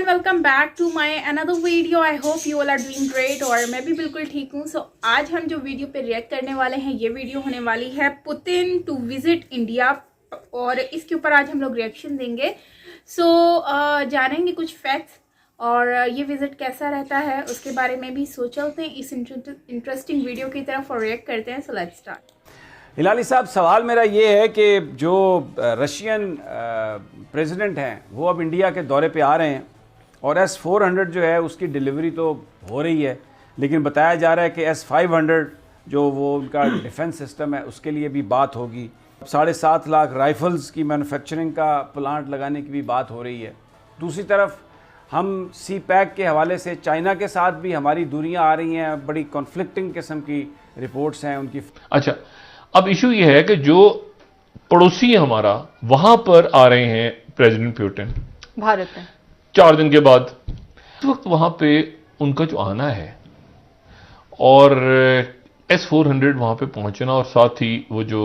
Everyone, welcome back to my another video. I hope you all are doing great और मैं भी बिल्कुल ठीक हूँ। सो आज हम जो वीडियो पे रिएक्ट करने वाले हैं, ये वीडियो होने वाली है पुतिन टू विजिट इंडिया और इसके ऊपर आज हम लोग रिएक्शन देंगे। सो जानेंगे कुछ फैक्ट्स और ये विजिट कैसा रहता है उसके बारे में भी। सो चलते हैं इस इंटरेस्टिंग वीडियो की तरफ और रिएक्ट करते हैं। So let's start. हिलाली साहब, सवाल मेरा ये है कि जो रशियन प्रेसिडेंट हैं वो अब इंडिया के दौरे पे आ रहे हैं और S-400 जो है उसकी डिलीवरी तो हो रही है, लेकिन बताया जा रहा है कि S-500 जो वो उनका डिफेंस सिस्टम है उसके लिए भी बात होगी। 7.5 लाख राइफ़ल्स की मैन्युफैक्चरिंग का प्लांट लगाने की भी बात हो रही है। दूसरी तरफ हम CPEC के हवाले से चाइना के साथ भी हमारी दूरियां आ रही हैं, बड़ी कॉन्फ्लिक्टिंग किस्म की रिपोर्ट्स हैं उनकी। अच्छा, अब इशू ये है कि जो पड़ोसी है हमारा, वहां पर आ रहे हैं प्रेसिडेंट पुतिन भारत में 4 दिन के बाद। इस वक्त वहां पे उनका जो आना है और S-400 वहां पे पहुंचना और साथ ही वो जो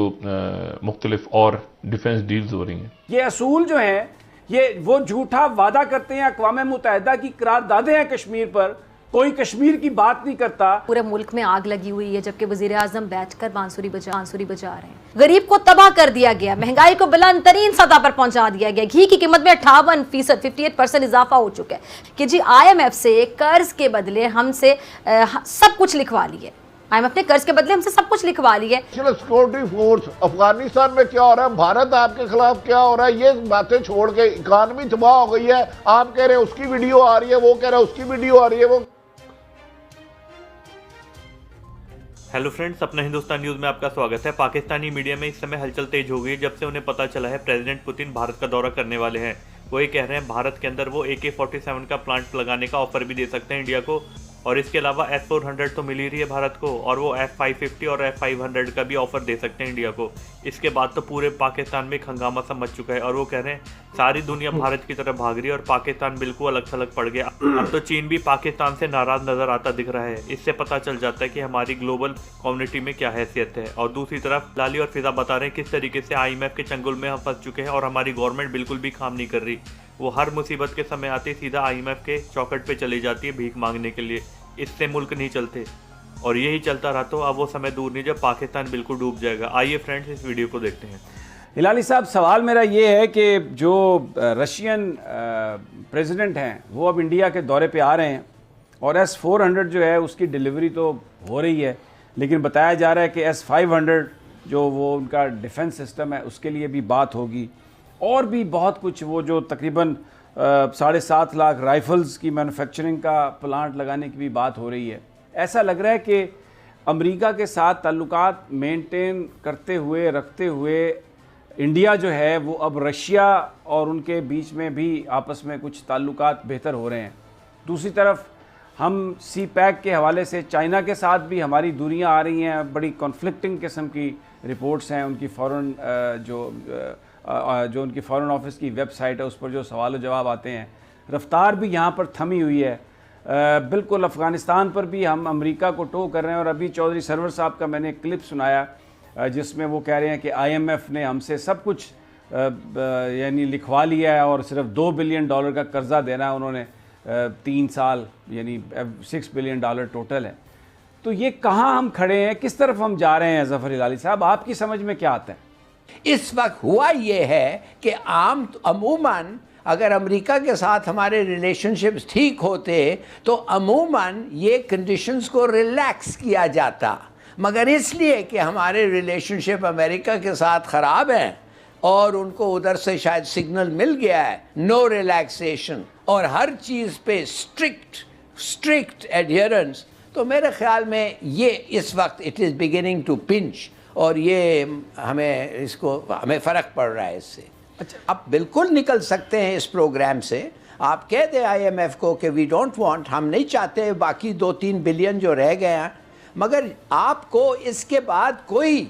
मुख्तलिफ और डिफेंस डील्स हो रही हैं, ये असूल जो हैं ये वो झूठा वादा करते हैं। अक़वाम मुत्तहिदा की करारदादें हैं कश्मीर पर, कोई कश्मीर की बात नहीं करता। पूरे मुल्क में आग लगी हुई है जबकि वजीर आजम बैठकर बांसुरी बजा रहे हैं। गरीब को तबाह कर दिया गया, महंगाई को बुलंद तरीन सतह पर पहुंचा दिया गया। घी की कीमत में 58% 58% इजाफा हो चुका है कि जी IMF से कर्ज के बदले हमसे सब कुछ लिखवा लिए। IMF ने कर्ज के बदले हमसे सब कुछ लिखवा लिए। सिक्योरिटी फोर्स अफगानिस्तान में क्या हो रहा है, भारत आपके खिलाफ क्या हो रहा है, ये बातें छोड़ के इकानमी तबाह हो गई है। आप कह रहे हैं उसकी वीडियो आ रही है, वो कह रहा है उसकी वीडियो आ रही है। वो हेलो फ्रेंड्स, अपना हिंदुस्तान न्यूज़ में आपका स्वागत है। पाकिस्तानी मीडिया में इस समय हलचल तेज हो गई है जब से उन्हें पता चला है प्रेसिडेंट पुतिन भारत का दौरा करने वाले हैं। वो ये कह रहे हैं भारत के अंदर वो AK-47 का प्लांट लगाने का ऑफर भी दे सकते हैं इंडिया को, और इसके अलावा S-400 तो मिल ही रही है भारत को, और वो F-550 और F-500 का भी ऑफर दे सकते हैं इंडिया को। इसके बाद तो पूरे पाकिस्तान में एक हंगामा सा मच चुका है और वो कह रहे हैं सारी दुनिया भारत की तरफ भाग रही है और पाकिस्तान बिल्कुल अलग थलग पड़ गया। अब तो चीन भी पाकिस्तान से नाराज नजर आता दिख रहा है। इससे पता चल जाता है कि हमारी ग्लोबल कम्युनिटी में क्या हैसियत है। और दूसरी तरफ लाली और फिजा बता रहे हैं किस तरीके से IMF के चंगुल में हम फंस चुके हैं और हमारी गवर्नमेंट बिल्कुल भी काम नहीं कर रही। वो हर मुसीबत के समय आती सीधा IMF के चौखट पे चली जाती है भीख मांगने के लिए। इससे मुल्क नहीं चलते और यही चलता रहा तो अब वो समय दूर नहीं जब पाकिस्तान बिल्कुल डूब जाएगा। आइए फ्रेंड्स, इस वीडियो को देखते हैं। हिलाली साहब, सवाल मेरा ये है कि जो रशियन प्रेसिडेंट हैं वो अब इंडिया के दौरे पे आ रहे हैं और S-400 जो है उसकी डिलीवरी तो हो रही है, लेकिन बताया जा रहा है कि S-500 जो वो उनका डिफेंस सिस्टम है उसके लिए भी बात होगी, और भी बहुत कुछ। वो जो तकरीबन 7.5 लाख राइफ़ल्स की मैन्युफैक्चरिंग का प्लांट लगाने की भी बात हो रही है। ऐसा लग रहा है कि अमेरिका के साथ ताल्लुकात मेंटेन करते हुए रखते हुए इंडिया जो है वो अब रशिया और उनके बीच में भी आपस में कुछ ताल्लुकात बेहतर हो रहे हैं। दूसरी तरफ हम CPEC के हवाले से चाइना के साथ भी हमारी दूरियां आ रही हैं, बड़ी कॉन्फ्लिक्टिंग किस्म की रिपोर्ट्स हैं। उनकी जो उनकी फ़ॉरेन ऑफिस की वेबसाइट है उस पर जो सवाल जवाब आते हैं, रफ्तार भी यहाँ पर थमी हुई है। बिल्कुल अफ़गानिस्तान पर भी हम अमेरिका को टो कर रहे हैं। और अभी चौधरी सरवर साहब का मैंने एक क्लिप सुनाया जिसमें वो कह रहे हैं कि IMF ने हमसे सब कुछ यानी लिखवा लिया है और सिर्फ $2 बिलियन का कर्जा देना है उन्होंने 3 साल, यानी $6 बिलियन टोटल है। तो ये कहाँ हम खड़े हैं, किस तरफ हम जा रहे हैं? ज़फ़र हिलाली साहब, आपकी समझ में क्या आता है? इस वक्त हुआ ये है कि अमूमन अगर अमेरिका के साथ हमारे रिलेशनशिप्स ठीक होते तो अमूमन ये कंडीशंस को रिलैक्स किया जाता, मगर इसलिए कि हमारे रिलेशनशिप अमेरिका के साथ ख़राब हैं और उनको उधर से शायद सिग्नल मिल गया है नो रिलैक्सेशन और हर चीज़ पे स्ट्रिक्ट एडहेरेंस, तो मेरे ख्याल में ये इस वक्त it is beginning to pinch और ये हमें फ़र्क पड़ रहा है इससे। अच्छा, आप बिल्कुल निकल सकते हैं इस प्रोग्राम से। आप कह दें IMF को कि वी डोंट वांट, हम नहीं चाहते बाकी 2-3 बिलियन जो रह गए हैं, मगर आपको इसके बाद कोई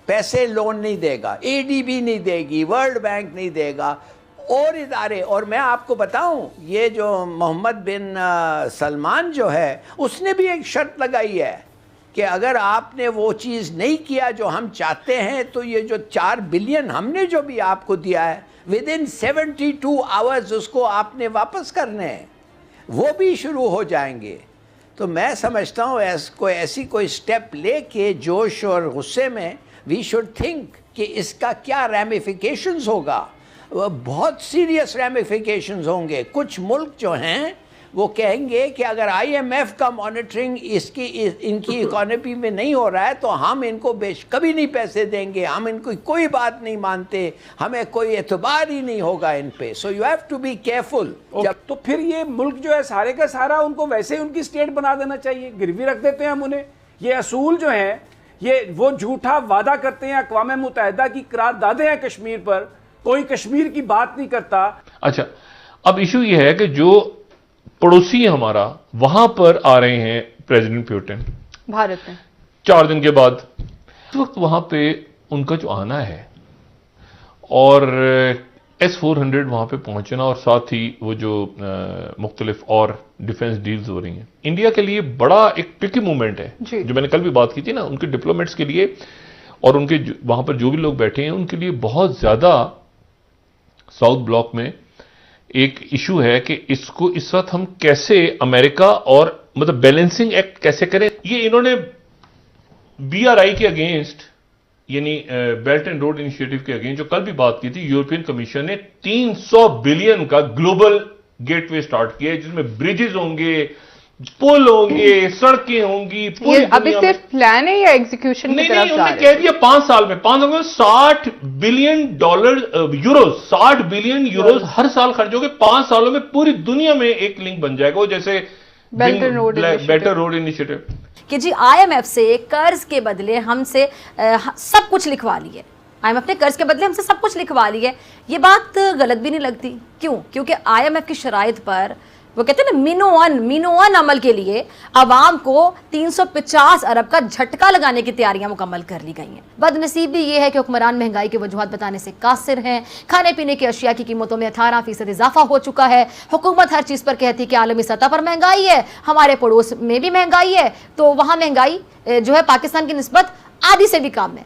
पैसे लोन नहीं देगा, ADB नहीं देगी, वर्ल्ड बैंक नहीं देगा और इदारे। और मैं आपको बताऊं, ये जो मोहम्मद बिन सलमान जो है उसने भी एक शर्त लगाई है कि अगर आपने वो चीज़ नहीं किया जो हम चाहते हैं तो ये जो 4 बिलियन हमने जो भी आपको दिया है विद इन 72 आवर्स उसको आपने वापस करने हैं, वो भी शुरू हो जाएंगे। तो मैं समझता हूँ ऐसी कोई स्टेप लेके जोश और गुस्से में वी शुड थिंक कि इसका क्या रैमिफिकेशंस होगा। बहुत सीरियस रैमिफिकेशंस होंगे। कुछ मुल्क जो हैं वो कहेंगे कि अगर IMF का मॉनिटरिंग इनकी इकोनॉमी में नहीं हो रहा है तो हम इनको कभी नहीं पैसे देंगे, हम इनको कोई बात नहीं मानते, हमें कोई एतबार ही नहीं होगा इन पे। So you have to be careful. तो फिर ये मुल्क जो है सारे का सारा उनको वैसे ही उनकी स्टेट बना देना चाहिए, गिरवी रख देते हैं हम उन्हें। ये असूल जो है ये वो झूठा वादा करते हैं, अक़वाम मुत्तहिदा की करारदादें हैं कश्मीर पर, कोई कश्मीर की बात नहीं करता। अच्छा, अब इशू ये है कि जो पड़ोसी है हमारा, वहां पर आ रहे हैं प्रेसिडेंट पुतिन भारत में 4 दिन के बाद। इस वक्त वहां पे उनका जो आना है और S-400 वहां पे पहुंचना और साथ ही वो जो मुख्तलिफ और डिफेंस डील्स हो रही हैं, इंडिया के लिए बड़ा एक पिकी मूवमेंट है। जो मैंने कल भी बात की थी ना, उनके डिप्लोमेट्स के लिए और उनके वहां पर जो भी लोग बैठे हैं उनके लिए बहुत ज्यादा साउथ ब्लॉक में एक इशू है कि इसको इस वक्त हम कैसे अमेरिका और मतलब बैलेंसिंग एक्ट कैसे करें। ये इन्होंने BRI के अगेंस्ट यानी बेल्ट एंड रोड इनिशिएटिव के अगेंस्ट जो कल भी बात की थी, यूरोपियन कमीशन ने 300 बिलियन का ग्लोबल गेटवे स्टार्ट किया है जिसमें ब्रिजेस होंगे, पुल होंगे, सड़कें होंगी। ये अभी सिर्फ प्लान है या एग्जीक्यूशन की तरफ जा रहे हैं? उन्होंने कह दिया 5 साल में $60 बिलियन यूरोज 60 बिलियन यूरोज हर साल खर्च होंगे। 5 सालों में पूरी दुनिया में एक लिंक बन जाएगा, वो जैसे बेटर रोड इनिशिएटिव कि जी IMF से कर्ज के बदले हमसे सब कुछ लिखवा लिए। IMF ने कर्ज के बदले हमसे सब कुछ लिखवा लिए। ये बात गलत भी नहीं लगती। क्यों? क्योंकि IMF की शराइत पर वो कहते हैं ना मीनो वन अमल के लिए अवाम को 350 अरब का झटका लगाने की तैयारियां मुकम्मल कर ली गई हैं। बदनसीबी ये है कि हुक्मरान महंगाई की वजूहत बताने से कासिर हैं। खाने पीने की अशिया की कीमतों में 18% इजाफा हो चुका है। हुकूमत हर चीज़ पर कहती है कि आलमी सतह पर महंगाई है, हमारे पड़ोस में भी महंगाई है, तो वहाँ महंगाई जो है पाकिस्तान की निस्बत आधी से भी कम है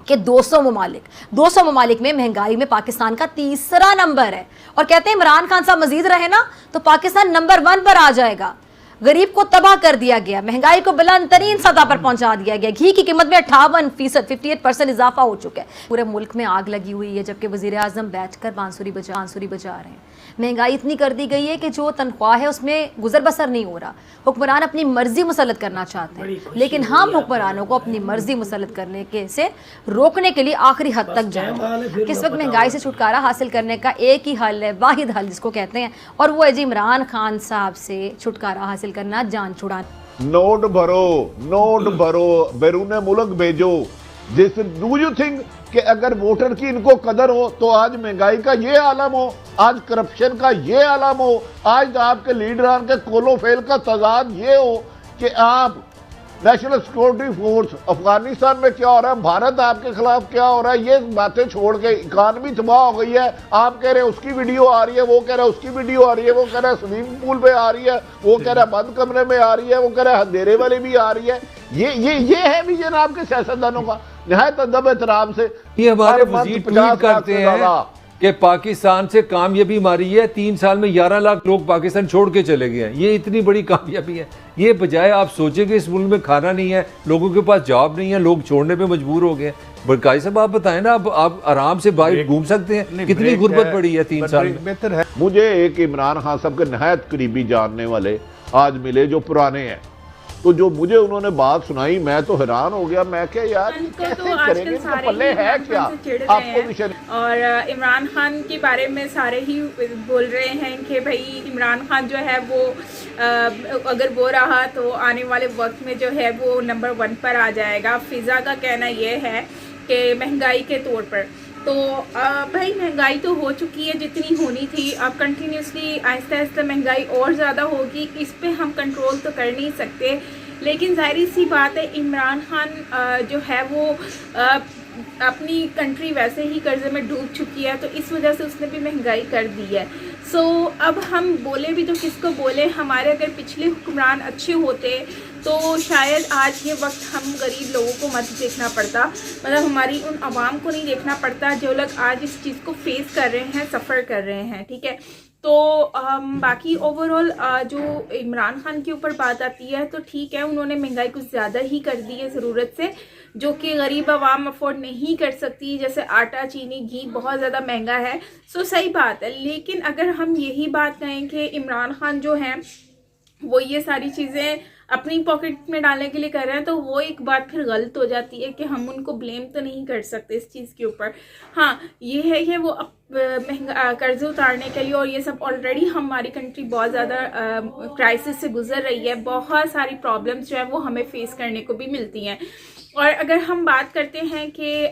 कि 200 ममालिक में महंगाई में पाकिस्तान का 3रा नंबर है। और कहते हैं इमरान खान साहब मजीद रहे ना तो पाकिस्तान नंबर 1 पर आ जाएगा। गरीब को तबाह कर दिया गया, महंगाई को बुलंद तरीन सतह पर पहुंचा दिया गया। घी की कीमत में 58% 58% इजाफा हो चुका है। पूरे मुल्क में आग लगी हुई है जबकि वजीर आजम बैठकर बांसुरी बजा रहे हैं। महंगाई इतनी कर दी गई है कि जो तनख्वाह है उसमें गुजर बसर नहीं हो रहा। हुक्मरान अपनी मर्जी मुसलत करना चाहते हैं, लेकिन हम हुक्मरानों को अपनी मर्जी मुसलत करने के से रोकने के लिए आखिरी हद तक जाएं। किस वक्त महंगाई से छुटकारा हासिल करने का एक ही हल है, वाहिद हल जिसको कहते हैं, और वो है जी इमरान खान साहब से छुटकारा हासिल करना, जान छुड़ाना। नोट भरो, बैरून मुल्क भेजो। डू यू थिंक कि अगर वोटर की इनको कदर हो तो आज महंगाई का ये आलम हो, आज करप्शन का ये आलम हो, आज आपके लीडरान के कोलो फेल का तजाद ये हो कि आप नेशनल सिक्योरिटी फोर्स अफगानिस्तान में क्या हो रहा है, भारत आपके खिलाफ क्या हो रहा है, ये बातें छोड़ के इकानमी तबाह हो गई है। आप कह रहे हैं उसकी वीडियो आ रही है, वो कह रहा है उसकी वीडियो आ रही है, वो कह रहा है स्विमिंग पूल पे आ रही है, वो कह रहा है बंद कमरे में आ रही है, वो कह रहा है अंधेरे वाले भी आ रही है। ये है विजन आपके सियासतदानों का। निहायत अदब एहतराम से ये हमारे वजीर ट्वीट करते हैं कि पाकिस्तान से कामयाबी मारी है, 3 साल में 11 लाख लोग पाकिस्तान छोड़ के चले गए हैं। ये इतनी बड़ी कामयाबी है। ये बजाय आप सोचें कि इस मुल्क में खाना नहीं है, लोगों के पास जॉब नहीं है, लोग छोड़ने पे मजबूर हो गए। बरकाई साहब आप बताएं ना, अब आप आराम से बाहर घूम सकते हैं, कितनी गुर्बत पड़ी है 3 साल में। मुझे एक इमरान खान साहब के नहायत करीबी जानने वाले आज मिले जो पुराने हैं, तो जो मुझे उन्होंने बात सुनाई मैं तो हैरान हो गया। मैं क्या यार कैसे तो करेंगे, इनका पल्ले है क्या आपको? और इमरान खान के बारे में सारे ही बोल रहे हैं कि भाई इमरान खान जो है वो अगर वो रहा तो आने वाले वक्त में जो है वो नंबर 1 पर आ जाएगा। फिजा का कहना ये है कि महंगाई के तौर पर तो भाई महंगाई तो हो चुकी है जितनी होनी थी। अब कंटिन्यूसली आहिस्ता आहिस्ता महंगाई और ज़्यादा होगी, इस पे हम कंट्रोल तो कर नहीं सकते। लेकिन जाहिर सी बात है इमरान खान जो है वो अपनी कंट्री वैसे ही कर्जे में डूब चुकी है, तो इस वजह से उसने भी महंगाई कर दी है। सो अब हम बोले भी तो किसको बोले, हमारे अगर पिछले हुक्मरान अच्छे होते तो शायद आज ये वक्त हम गरीब लोगों को मत देखना पड़ता, मतलब हमारी उन आवाम को नहीं देखना पड़ता जो लोग आज इस चीज़ को फेस कर रहे हैं, सफ़र कर रहे हैं। ठीक है, तो बाकी ओवरऑल जो इमरान खान के ऊपर बात आती है तो ठीक है, उन्होंने महंगाई कुछ ज़्यादा ही कर दी है ज़रूरत से, जो कि गरीब आवाम अफोर्ड नहीं कर सकती, जैसे आटा, चीनी, घी बहुत ज़्यादा महंगा है। सो सही बात है, लेकिन अगर हम यही बात कहें कि इमरान खान जो हैं वो ये सारी चीज़ें अपनी पॉकेट में डालने के लिए कर रहे हैं, तो वो एक बात फिर गलत हो जाती है कि हम उनको ब्लेम तो नहीं कर सकते इस चीज़ के ऊपर। हाँ, ये है कि वो महंगा कर्ज़े उतारने के लिए और ये सब ऑलरेडी हमारी कंट्री बहुत ज़्यादा क्राइसिस से गुजर रही है, बहुत सारी प्रॉब्लम्स जो है वो हमें फेस करने को भी मिलती हैं। और अगर हम बात करते हैं कि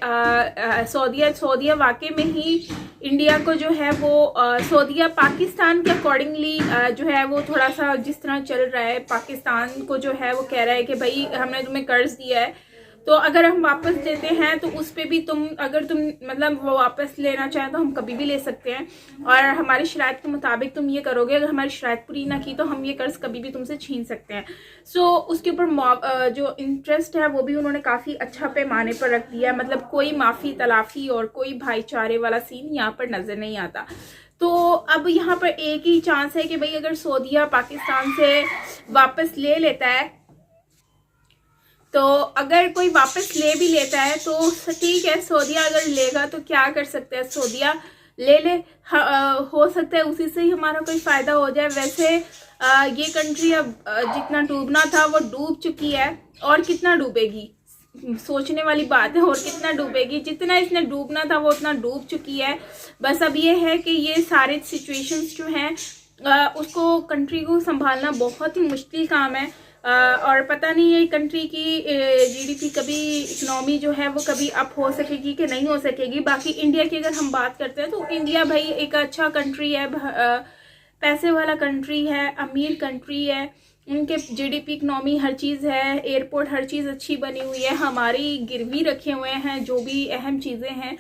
सऊदीया वाकई में ही इंडिया को जो है वो सऊदीया पाकिस्तान के अकॉर्डिंगली जो है वो थोड़ा सा जिस तरह चल रहा है, पाकिस्तान को जो है वो कह रहा है कि भाई हमने तुम्हें कर्ज दिया है तो अगर हम वापस देते हैं तो उस पर भी अगर तुम मतलब वो वापस लेना चाहें तो हम कभी भी ले सकते हैं, और हमारी शराइत के मुताबिक तुम ये करोगे, अगर हमारी शराइत पूरी ना की तो हम ये कर्ज कभी भी तुमसे छीन सकते हैं। सो उसके ऊपर जो इंटरेस्ट है वो भी उन्होंने काफ़ी अच्छा पैमाने पर रख दिया, मतलब कोई माफ़ी तलाफ़ी और कोई भाईचारे वाला सीन यहाँ पर नज़र नहीं आता। तो अब यहाँ पर एक ही चांस है कि भाई अगर सऊदीया पाकिस्तान से वापस ले लेता है, तो अगर कोई वापस ले भी लेता है तो ठीक है, सऊदीया अगर लेगा तो क्या कर सकते हैं, सऊदीया ले हो सकता है उसी से ही हमारा कोई फ़ायदा हो जाए। वैसे ये कंट्री अब जितना डूबना था वो डूब चुकी है, और कितना डूबेगी सोचने वाली बात है, और कितना डूबेगी, जितना इसने डूबना था वो उतना डूब चुकी है। बस अब ये है कि ये सारे सिचुएशंस जो हैं उसको कंट्री को संभालना बहुत ही मुश्किल काम है, और पता नहीं है कंट्री की जीडीपी कभी इकनॉमी जो है वो कभी अप हो सकेगी कि नहीं हो सकेगी। बाकी इंडिया की अगर हम बात करते हैं तो इंडिया भाई एक अच्छा कंट्री है, पैसे वाला कंट्री है, अमीर कंट्री है, उनके जीडीपी इकनॉमी हर चीज़ है, एयरपोर्ट हर चीज़ अच्छी बनी हुई है, हमारी गिरवी रखे हुए हैं जो भी अहम चीज़ें हैं,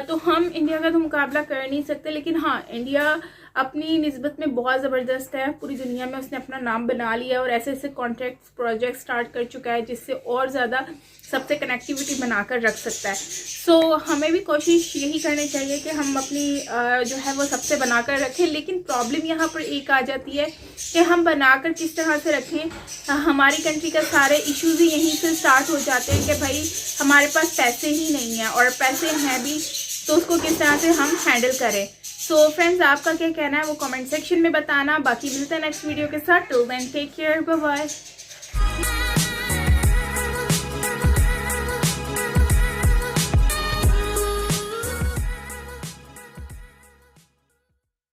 तो हम इंडिया का तो मुकाबला कर नहीं सकते। लेकिन हाँ, इंडिया अपनी निस्बत में बहुत ज़बरदस्त है, पूरी दुनिया में उसने अपना नाम बना लिया और ऐसे ऐसे कॉन्ट्रैक्ट्स प्रोजेक्ट स्टार्ट कर चुका है जिससे और ज़्यादा सबसे कनेक्टिविटी बनाकर रख सकता है। सो हमें भी कोशिश यही करनी चाहिए कि हम अपनी जो है वो सबसे बनाकर रखें, लेकिन प्रॉब्लम यहाँ पर एक आ जाती है कि हम बनाकर किस तरह से रखें। हमारी कंट्री का सारे इश्यूज़ ही यहीं से स्टार्ट हो जाते हैं कि भाई हमारे पास पैसे ही नहीं हैं, और पैसे हैं भी तो उसको किस तरह से हम हैंडल करें। सो फ्रेंड्स, आपका क्या कहना है वो कमेंट सेक्शन में बताना। बाकी मिलते हैं नेक्स्ट वीडियो के साथ। Till then take care, bye bye.